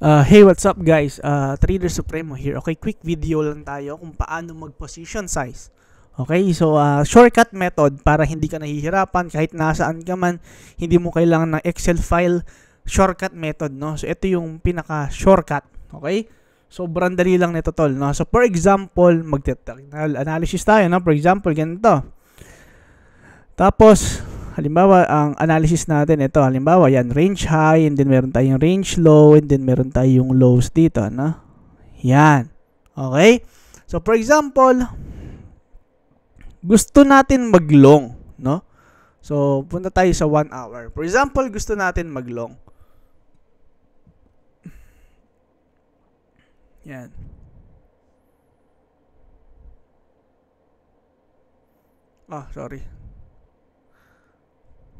Hey, what's up guys? Trader Supremo here. Okay, quick video lang tayo kung paano mag-position size. Okay, so shortcut method para hindi ka nahihirapan kahit nasaan ka man, hindi mo kailangan ng Excel file, shortcut method, no? So ito yung pinaka shortcut, okay? Sobrang dali lang nito, tol, no? So for example, mag-technical analysis tayo, no? For example, ganito. Tapos halimbawa, ang analysis natin ito, halimbawa, yan, range high, and then meron tayong range low, and then meron tayong lows dito, no? Yan. Okay? So, for example, gusto natin mag-long, no? So, punta tayo sa 1 hour. For example, gusto natin mag-long. Yan. Sorry.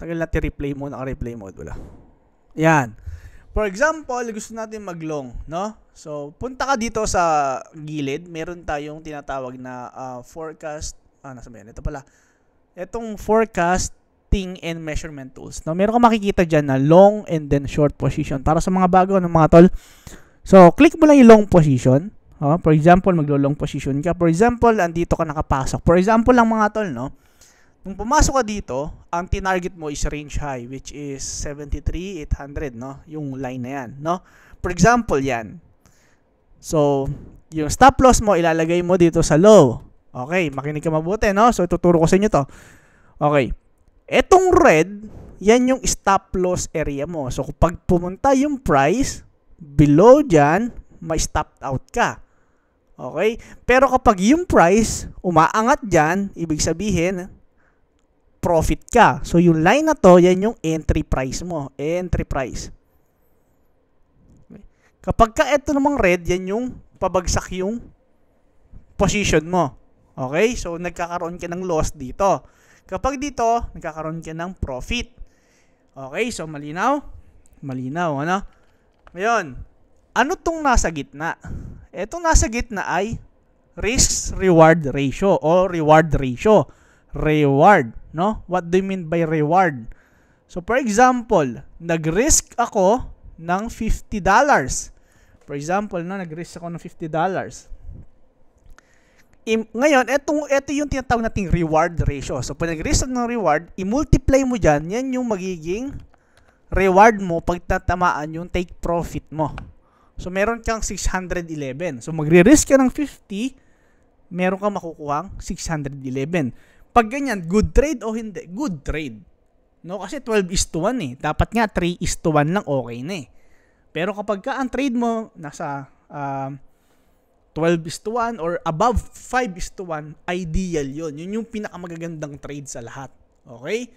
Tagal natin replay mode, naka-replay mode, wala. Yan. For example, gusto natin mag-long, no? So, punta ka dito sa gilid, meron tayong tinatawag na forecast, nasa ba yan? Ito pala. Itong forecasting and measurement tools. No? Meron ka makikita dyan na long and then short position. Para sa mga bago, mga tol. So, click mo lang yung long position. For example, maglo-long position ka. For example, andito ka nakapasok. For example lang mga tol, no? Nung pumasok ka dito, ang tinarget mo is range high, which is 73,800, no? Yung line na yan, no? For example, yan. So, yung stop loss mo, ilalagay mo dito sa low. Okay, makinig ka mabuti, no? So, ituturo ko sa inyo to. Okay. Etong red, yan yung stop loss area mo. So, kapag pumunta yung price, below dyan, may stop out ka. Okay? Pero kapag yung price, umaangat dyan, ibig sabihin, profit ka. So, yung line na to, yan yung entry price mo. Entry price. Okay. Kapag ka ito namang red, yan yung pabagsak yung position mo. Okay? So, nagkakaroon ka ng loss dito. Kapag dito, nagkakaroon ka ng profit. Okay? So, malinaw? Malinaw, ano? Ngayon, ano tong nasa gitna? Itong nasa gitna ay risk-reward ratio o reward ratio. Reward, no? What do you mean by reward? So, for example, nag-risk ako ng $50. For example, no, nag-risk ako ng $50. Ngayon, ito yung tinatawag nating reward ratio. So, pag nag-risk ng reward, i-multiply mo dyan, yan yung magiging reward mo pag tatamaan yung take profit mo. So, meron kang 611. So, magre-risk ka ng 50, meron kang makukuhang 611. Pag ganyan, good trade o hindi? Good trade. No? Kasi 12:1 eh. Dapat nga 3:1 lang okay na eh. Pero kapag ka ang trade mo nasa 12:1 or above 5:1, ideal yun. Yun yung pinakamagagandang trade sa lahat. Okay?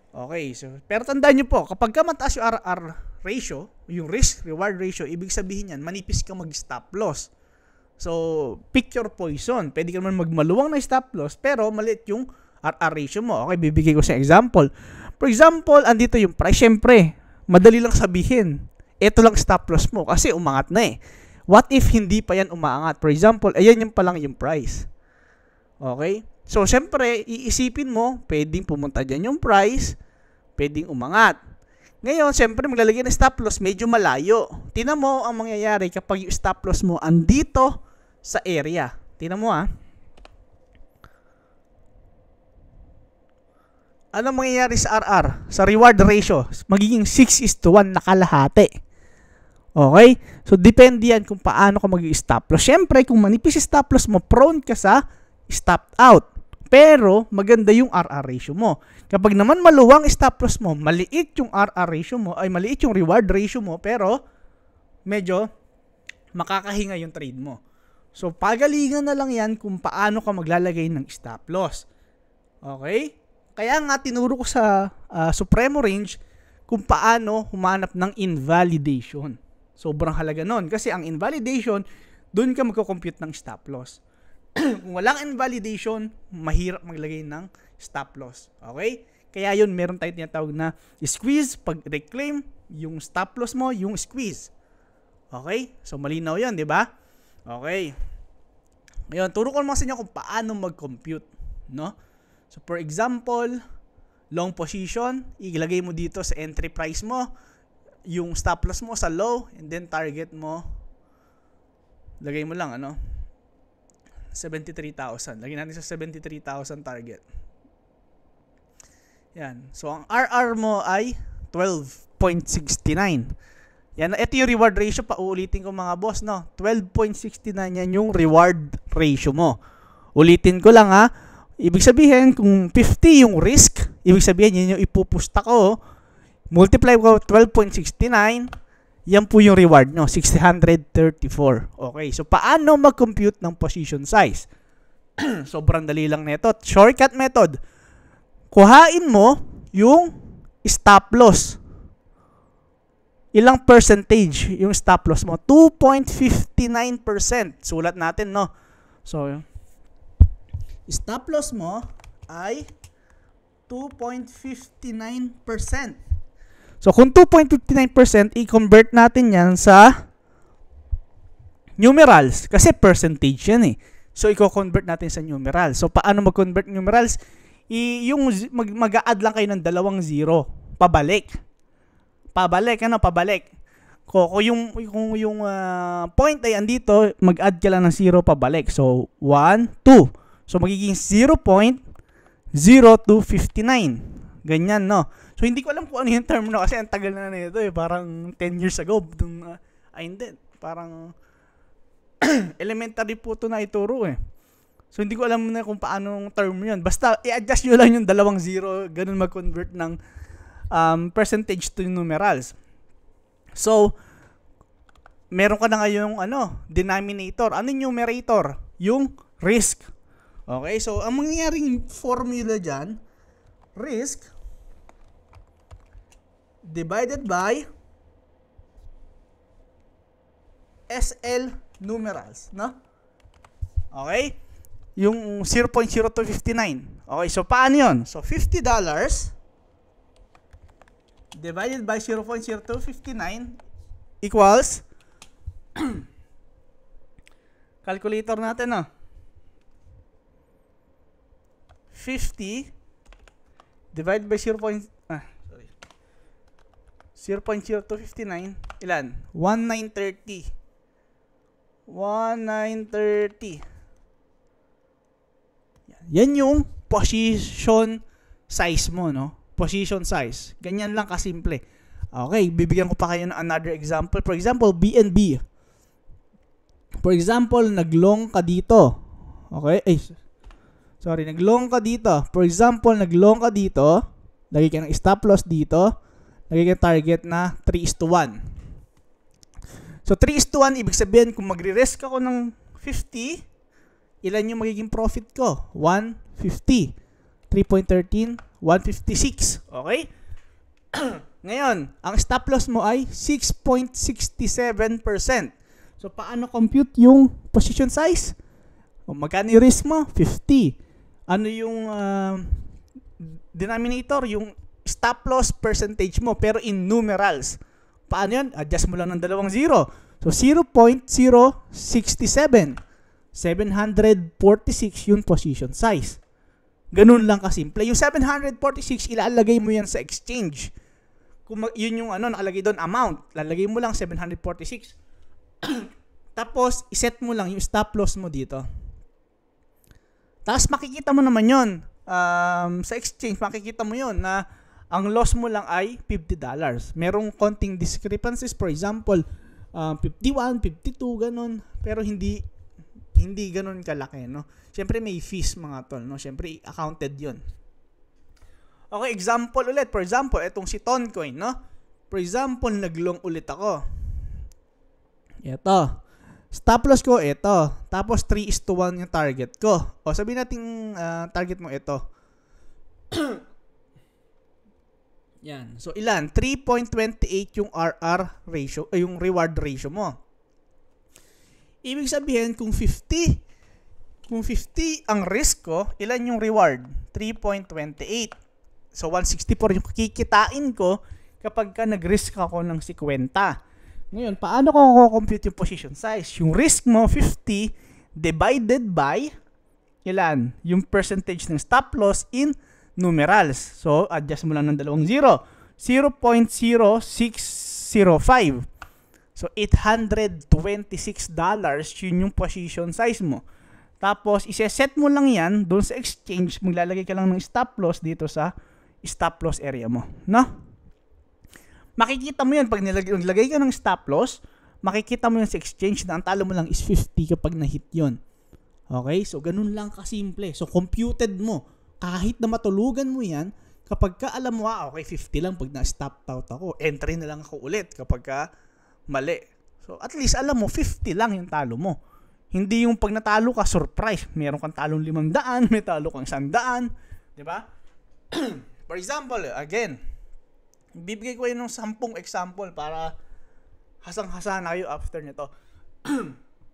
Okay. So, pero tandaan nyo po, kapag ka mataas yung RR ratio, yung risk-reward ratio, ibig sabihin yan, manipis ka mag-stop loss. So, pick your poison. Pwede ka naman magmaluwang na stop loss, pero maliit yung RR ratio mo. Okay, bibigay ko sa example. For example, andito yung price. Siyempre, madali lang sabihin. Ito lang stop loss mo kasi umangat na eh. What if hindi pa yan umaangat? For example, ayan yung palang yung price. Okay? So, siyempre, iisipin mo, pwedeng pumunta dyan yung price, pwedeng umangat. Ngayon, siyempre, maglalagay ng stop loss, medyo malayo. Tingnan mo ang mangyayari kapag yung stop loss mo andito sa area. Tingnan mo Ano mangyayari sa RR? Sa reward ratio? Magiging 6:1 na kalahati. Okay? So, depende yan kung paano ka mag-stop loss. Siyempre, kung manipis yung stop loss mo, prone ka sa stop out. Pero, maganda yung RR ratio mo. Kapag naman maluwang stop loss mo, maliit yung RR ratio mo, ay maliit yung reward ratio mo, pero medyo makakahinga yung trade mo. So, pagalingan na lang yan kung paano ka maglalagay ng stop loss. Okay? Kaya nga, tinuro ko sa Supremo Range kung paano humanap ng invalidation. Sobrang halaga nun. Kasi ang invalidation, dun ka magko-compute ng stop loss. Kung walang invalidation, mahirap maglagay ng stop loss. Okay? Kaya yun, meron tayong tinatawag na squeeze. Pag reclaim, yung stop loss mo, yung squeeze. Okay? So, malinaw yun, di ba? Okay. Ngayon, turo ko naman sa inyo kung paano mag-compute. No? So, for example, long position, ilagay mo dito sa entry price mo. yung stop loss mo sa low, and then target mo, lagay mo lang 73,000. Lagyan natin sa 73,000 target. Yan. So, ang RR mo ay 12.69. Yan. Ito yung reward ratio. Pauulitin ko mga boss, no? 12.69 yan yung reward ratio mo. Ulitin ko lang, ha? Ibig sabihin, kung 50 yung risk, ibig sabihin, yun yung ipupusta ko. Multiply ko 12.69, yan po yung reward nyo, 634. Okay, so paano mag-compute ng position size? Sobrang dali lang nito. Shortcut method. Kuhain mo yung stop loss. Ilang percentage yung stop loss mo? 2.59%. Sulat natin, no? So, stop loss mo ay 2.59%. So, kung 2.59%, i-convert natin yan sa numerals. Kasi percentage yan eh. So, i-convert natin sa numerals. So, paano mag-convert numerals? Yung mag-a-add lang kayo ng 2 zero. Pabalik. Pabalik. Kung yung point ay andito, mag-add ka lang ng 0 pabalik. So, 1, 2. So, magiging 0.0259. Ganyan, no? So, hindi ko alam kung ano yung term na kasi ang tagal na nito eh. Parang 10 years ago. Hindi. Parang elementary po ito na ituro eh. So, hindi ko alam na kung paano term yun. Basta, i-adjust nyo lang yung 2 zero. Ganun mag-convert ng percentage to numerals. So, meron ka na ngayong denominator. Ano yung numerator? Yung risk. Okay? So, ang mangyayaring formula dyan, risk divided by SL numerals, no? Okay? Yung 0.0259. Okay, so paano yun? So, $50 divided by 0.0259 equals calculator natin, no? 50 divided by 0.0259, ilan? 1930. 1930. Yan yung position size mo, no? Position size. Ganyan lang kasimple. Okay, bibigyan ko pa kayo ng another example. For example, BNB. For example, naglong ka dito. Okay? Naglong ka dito. For example, naglong ka dito. Lagay ka ng stop loss dito. Nagiging target na 3:1. So, 3:1, ibig sabihin, kung magre-risk ako ng 50, ilan yung magiging profit ko? 150. 3.13, 156. Okay? Ngayon, ang stop loss mo ay 6.67%. So, paano compute yung position size? Magkano yung risk mo? 50. Ano yung denominator? Yung stop loss percentage mo, pero in numerals. Paano yun? Adjust mo lang ng 2 zero. So, 0.067. 746 yung position size. Ganun lang kasimple. Yung 746, ilalagay mo yan sa exchange. Kung yun yung nakalagay doon, amount. Lalagay mo lang 746. Tapos, iset mo lang yung stop loss mo dito. Tapos, makikita mo naman yun. Sa exchange, makikita mo yun na ang loss mo lang ay $50. Merong konting discrepancies. For example, 51, 52, ganun. Pero hindi ganun kalaki, no? Siyempre may fees mga tol, no? Siyempre accounted yun. Okay, example ulit. For example, itong si Toncoin, no? For example, naglong ulit ako. Ito. Stop loss ko, ito. Tapos 3:1 yung target ko. O sabihin natin target mo ito. Yan. So, ilan? 3.28 yung RR ratio, yung reward ratio mo. Ibig sabihin, kung 50 ang risk ko, ilan yung reward? 3.28. So, 164 yung kikitain ko kapag ka nag-risk ako ng 50. Ngayon, paano ko compute yung position size? Yung risk mo, 50, divided by, ilan? Yung percentage ng stop loss in numerals. So, adjust mo lang ng 2 zero. 0.067 So, $826, yun yung position size mo. Tapos, iseset mo lang yan doon sa exchange, maglalagay ka lang ng stop loss dito sa stop loss area mo. No? Makikita mo yan, pag nilagay ka ng stop loss, makikita mo yan sa exchange na ang talo mo lang is 50 kapag na-hit yun. Okay? So, ganun lang kasimple. So, computed mo. Kahit na matulugan mo yan, kapag ka alam mo, okay, 50 lang pag na-stop out ako, entry na lang ako ulit kapag ka mali. So, at least alam mo, 50 lang yung talo mo. Hindi yung pag natalo ka, surprise. Meron kang talong 500, may talo kang 100. Diba? For example, again, bibigay ko yun ng 10 example para hasang-hasa na kayo after nito.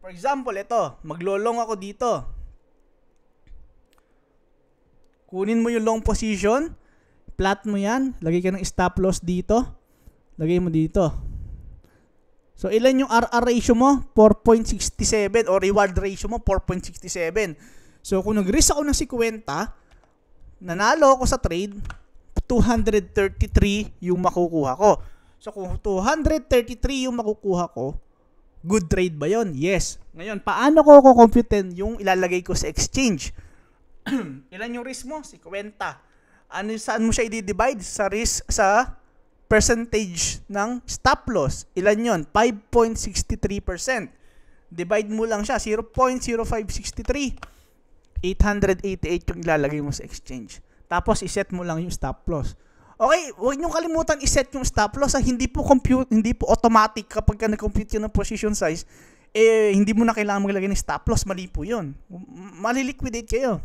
For example, ito, maglolong ako dito. Kunin mo yung long position, plot mo yan, lagay ka ng stop loss dito, lagay mo dito. So, ilan yung RR ratio mo? 4.67 o reward ratio mo, 4.67. So, kung nag-risk ako ng 50, nanalo ako sa trade, 233 yung makukuha ko. So, kung 233 yung makukuha ko, good trade ba yon? Yes. Ngayon, paano ko kukumputin yung ilalagay ko sa exchange? Ilan yung risk mo? 50. Saan mo siya i-divide? Sa risk, sa percentage ng stop loss. Ilan yon? 5.63%. Divide mo lang siya. 0.0563. 888 yung ilalagay mo sa exchange. Tapos, iset mo lang yung stop loss. Okay, huwag nyo kalimutan iset yung stop loss. Hindi po automatic kapag ka nag-compute yun ng position size, hindi mo na kailangan maglagay ng stop loss. Mali po yun. Maliliquidate kayo.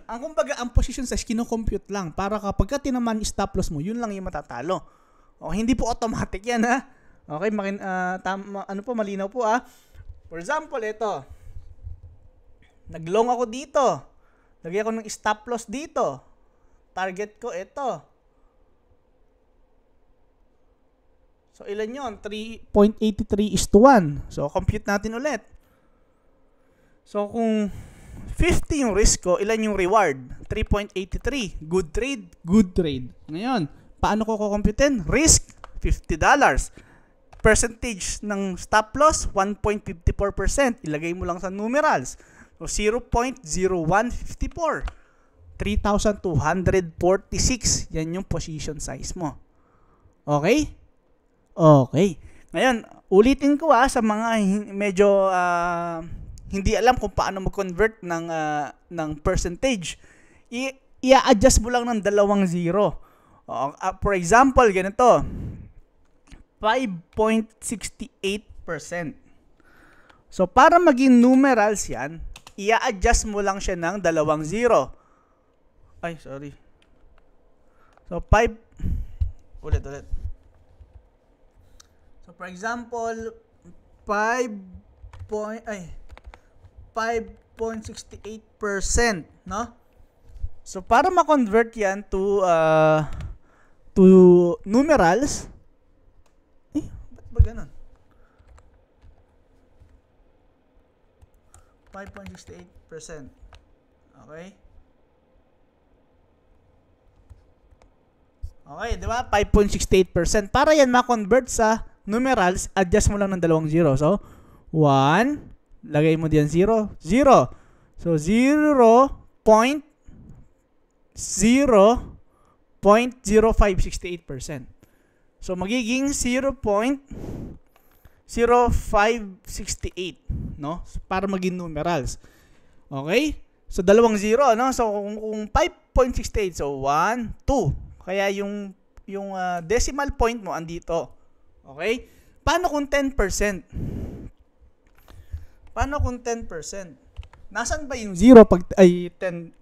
Ang position size, kino-compute lang para kapag ka tinaman yung stop loss mo, yun lang yung matatalo. O, hindi po automatic yan, ha? Okay, malinaw po, ha? For example, ito. Naglong ako dito. Lagyan ko ng stop loss dito. Target ko, ito. So, ilan yun? 3.83:1. So, compute natin ulit. So, kung 50 yung risk ko, ilan yung reward? 3.83. Good trade? Good trade. Ngayon, paano ko kukumputin? Risk, $50. Percentage ng stop loss, 1.54%. Ilagay mo lang sa numerals. So, 0.0154. 3,246. Yan yung position size mo. Okay? Okay. Ngayon, ulitin ko sa mga medyo hindi alam kung paano mag-convert ng percentage. I-adjust mo lang ng 2 zero. For example, ganito. 5.68%. So, para maging numerals yan, i-adjust mo lang siya ng 2 zero. Ay, sorry. So, 5. Ulit. So, for example, 5.68%, no? So, para ma-convert yan to numerals, ba't ba ganun? 5.68%. Okay? Okay, di ba? 5.68%. Para yan ma-convert sa numerals, adjust mo lang ng 2 zero. So, 1, lagay mo diyan 0, 0. So, 0.0568%. So, magiging 0.0568, no? Para maging numerals. Okay? So, 2 zero, no? So, kung 5.68, so 1, 2. Kaya yung decimal point mo andito. Okay? Paano kung 10%? Paano kung 10%? Nasaan ba yung 0 pag 10%?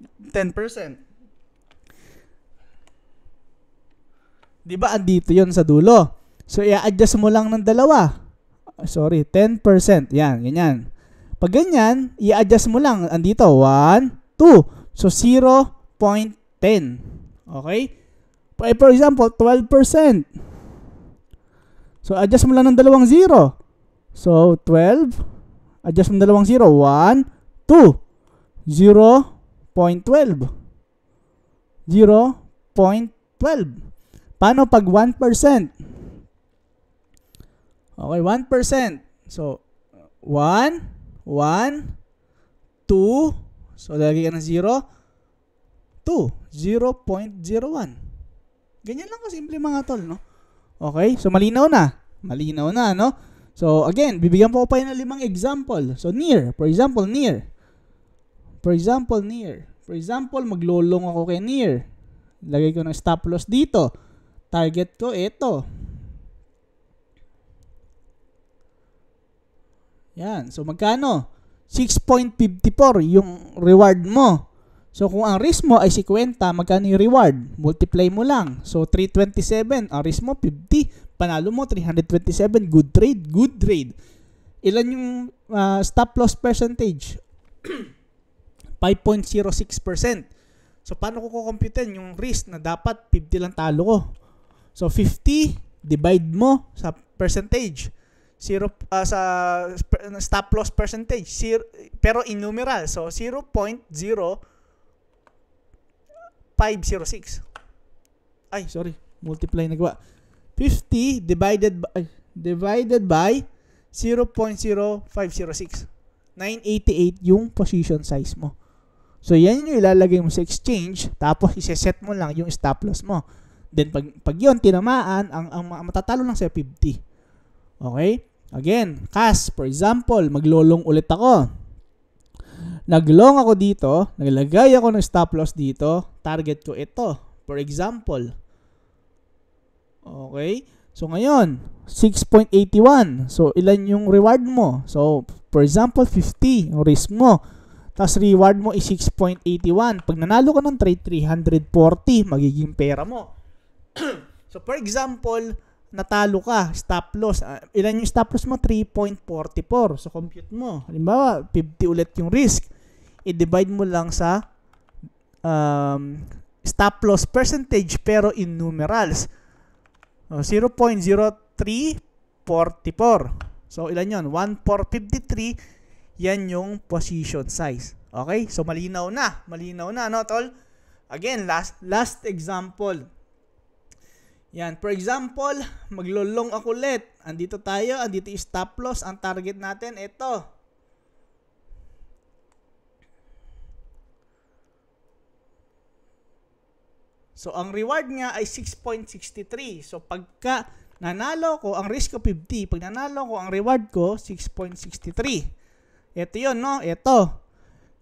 'Di ba andito 'yon sa dulo? So i-adjust mo lang ng 2. Sorry, 10%. Yan, ganyan. Pag ganyan, i-adjust mo lang andito 1, 2. So 0.10. Okay? For example, 12%. So, adjust mo lang ng 2 zero. So, 12. Adjust mo ng 2 zero. 1, 2. 0.12. 0.12. Paano pag 1%? Okay, 1%. So, 1, 1, 2. So, lagi ka ng 0. 2, 0.01. Ganyan lang kasimple mga tol, no? Okay, so malinaw na. Malinaw na, no? So, again, bibigyan po ko pa yun ng 5 example. So, near. For example, near. For example, near. For example, maglolong ako kay near. Lagay ko ng stop loss dito. Target ko, ito. Yan. So, magkano? 6.54 yung reward mo. So, kung ang risk mo ay 50, magkano yung reward? Multiply mo lang. So, 327. Ang risk mo, 50. Panalo mo, 327. Good trade. Good trade. Ilan yung stop loss percentage? 5.06%. So, paano ko kukumputin yung risk na dapat 50 lang talo ko? So, 50, divide mo sa percentage. Sa stop loss percentage. Pero in numeral. So, 0.0506. Ay, sorry. Multiply nagawa. 50 divided by 0.0506. 988 yung position size mo. So, yan yung ilalagay mo sa exchange, tapos iseset mo lang yung stop loss mo. Then, pag yun, tinamaan, ang matatalo lang sa 50. Okay? Again, cash. For example, maglolong ulit ako. Naglong ako dito, naglagay ako ng stop loss dito, target ko ito. For example. Okay? So, ngayon, 6.81. So, ilan yung reward mo? So, for example, 50 yung risk mo. Tapos, reward mo is 6.81. Pag nanalo ka ng trade, 340 magiging pera mo. So, for example, natalo ka, stop loss. Ilan yung stop loss mo? 3.44. So, compute mo. Halimbawa, 50 ulit yung risk. I-divide mo lang sa stop loss percentage pero in numerals. 0.0344. So, ilan yun? 1,453. Yan yung position size. Okay? So, malinaw na. Malinaw na, no, tol? Again, last example. Yan. For example, maglolong ako ulit. Andito tayo. Andito yung stop loss. Ang target natin, ito. So, ang reward niya ay 6.63. So, pagka nanalo ko, ang risk ko 50. Pag nanalo ko, ang reward ko, 6.63. Ito yun, no? Ito.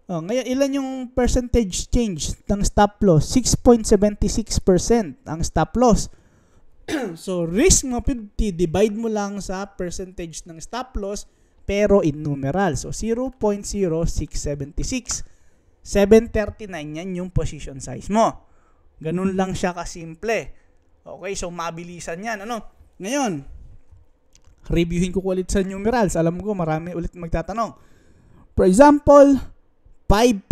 Oh, ngayon, ilan yung percentage change ng stop loss? 6.76% ang stop loss. So, risk mo 50, divide mo lang sa percentage ng stop loss, pero in numeral. So, 0.0676. 739 yan yung position size mo. Ganun lang siya kasimple. Okay, so mabilisan yan. Ano? Ngayon, reviewin ko ulit sa numerals. Alam ko, marami ulit magtatanong. For example, 5%.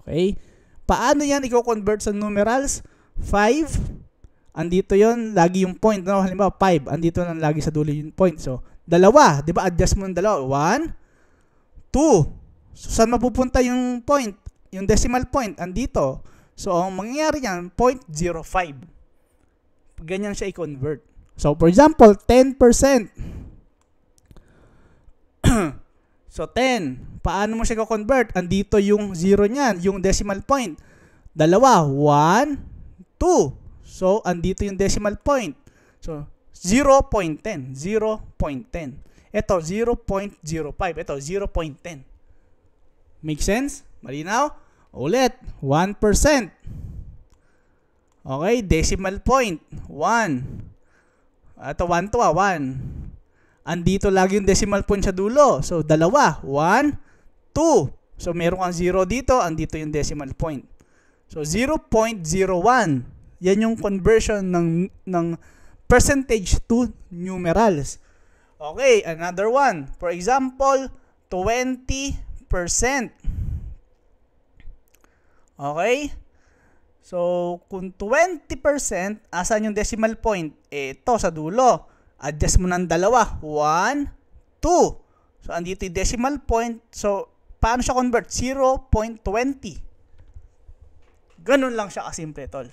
Okay? Paano yan i-convert sa numerals? 5, andito yon lagi yung point. No? Halimbawa, 5, andito lang lagi sa dulo yung point. So, dalawa. Di ba? Adjust mo ng dalawa. 1, 2. So, saan mapupunta yung point? Yung decimal point, andito. So, ang mangyayari yan, 0.05. Ganyan siya i-convert. So, for example, 10%. So, 10. Paano mo siya i-convert? Andito yung 0 niyan, yung decimal point. Dalawa, 1, 2. So, andito yung decimal point. So, 0.10. 0.10. Ito, 0.05. Ito, 0.10. Make sense? Malinaw? Ulit, 1%. Okay, decimal point, 1. Ito, 1 to 1. Andito lagi yung decimal point sa dulo. So, dalawa, 1, 2. So, meron kang 0 dito, andito yung decimal point. So, 0.01. Yan yung conversion ng percentage to numerals. Okay, another one. For example, 20%. Okay? So, kung 20%, asan yung decimal point? Ito, sa dulo. Adjust mo ng dalawa. 1, 2. So, andito yung decimal point. So, paano siya convert? 0.20. Ganun lang siya kasimple, tol.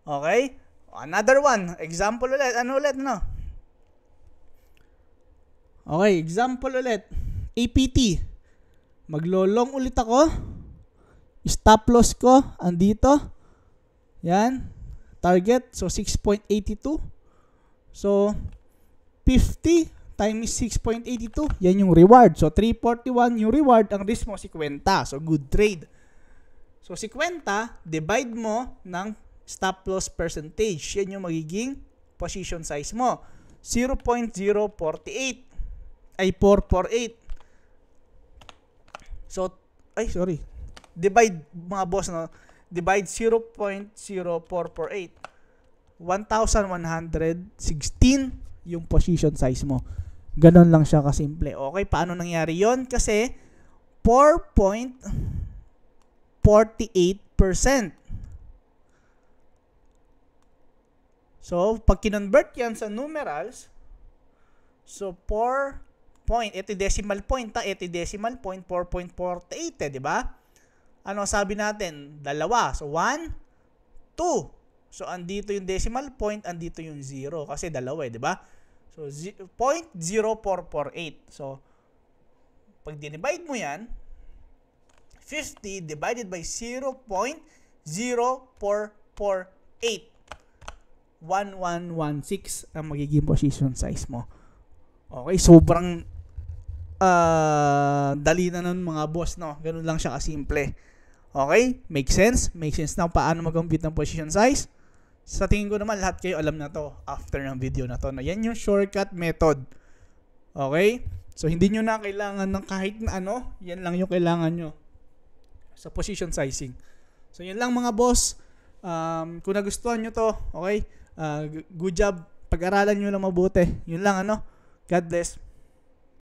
Okay? Another one. Example ulit. Ano ulit, no? Okay, example ulit. APT. Maglolong ulit ako. Stop loss ko, andito. Yan. Target, so 6.82. So, 50 times 6.82. Yan yung reward. So, 341 yung reward. Ang risk mo, 50. So, good trade. So, 50, divide mo ng stop loss percentage. Yan yung magiging position size mo. 0.048. Ay, 448. So, divide, mga boss, no? Divide 0.0448. 1,116 yung position size mo. Ganon lang siya kasimple. Okay, paano nangyari yon? Kasi 4.48%. So, pag kinonvert yan sa numerals, so 4 ito decimal point, ito decimal point, 4.48, di ba? Ano sabi natin? Dalawa. So, 1, 2. So, andito yung decimal point, andito yung 0. Kasi dalawa, di ba? So, 0.0448. So, pag dinivide mo yan, 50 divided by 0.0448. 1116 ang magiging position size mo. Okay, sobrang dali na nun mga boss, no? Ganun lang siya kasimple. Okay? Make sense? Make sense na paano mag-compute ng position size? Sa tingin ko naman, lahat kayo alam na to after ng video na to. No? Yan yung shortcut method. Okay? So, hindi nyo na kailangan ng kahit na ano. Yan lang yung kailangan nyo sa position sizing. So, yan lang mga boss. Kung nagustuhan nyo to, okay? Good job. Pag-aralan nyo lang mabuti. Yun lang, ano? God bless.